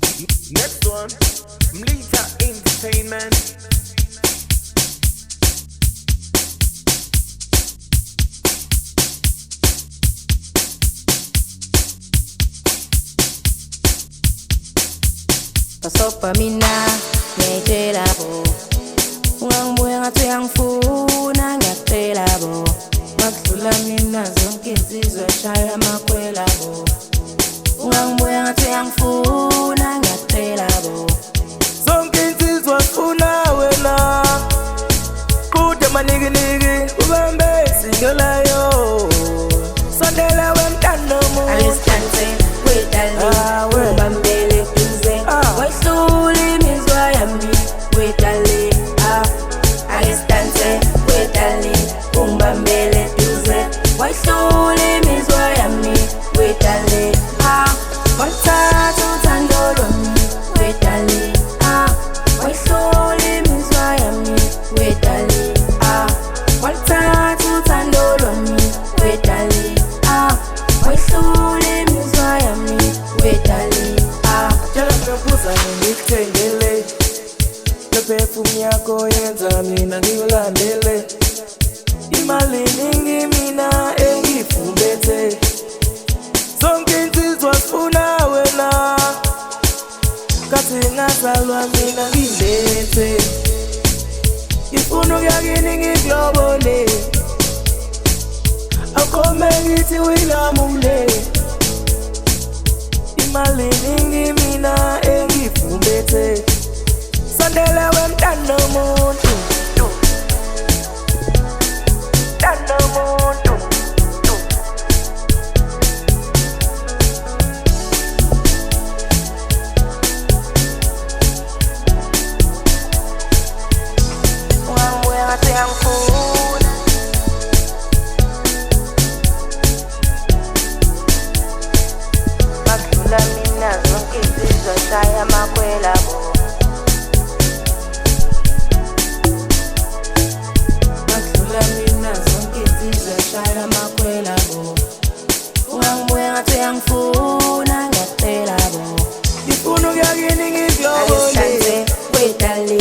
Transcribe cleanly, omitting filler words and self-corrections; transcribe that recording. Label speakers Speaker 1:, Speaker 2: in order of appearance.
Speaker 1: Next one, Mlita Entertainment.
Speaker 2: Kasopa mina ngecela bo, ungangibuya ngathi uyangifuna ngiyacela bo, makudlula mina zonke insizwa shaya amakwela bo, ungangibuya ngathi uyangifuna ngiyacela bo,
Speaker 1: Zonke insizwa zifuna wena, kude manikiniki ubambe singelayo, sondela wemntana
Speaker 2: ake
Speaker 1: omuhle.
Speaker 2: sidanse wedale
Speaker 1: we.
Speaker 2: ubambele duze wehlula imizwa yami wedale ake sidanse wedale ungibambele duze wehlula imizwa yami wedale wathatha uthando lwami wedale wehlula imizwa yami wedale wathatha uthando lwami wedale wehlule imizwa yami wedale
Speaker 1: Tshela ngiyaphuza ngikuthengele, le-perfume yakho yenza mina ngikulandele, imali iningi mina engiyifumbethe, zonke insizwa zifuna wena, kathi ngazalwa mina ngilethe, ngifuna ukuya kini ngikulobole, awukhome ngithi uyilamule, imali iningi mina engiyifumbethe, sondela wemntana omuntu, mntana omuntu.
Speaker 2: ungangibuya ngathi uyangifuna makudlula mina zonke insizwa shaya amakwela bo, makudlula mina zonke insizwa shaya amakwela bo, ungangibuya ngathi uyangifuna ngiyacela bo,
Speaker 1: Ngifuna ukuya kini
Speaker 2: ake
Speaker 1: ngikulobole,
Speaker 2: sidanse wedale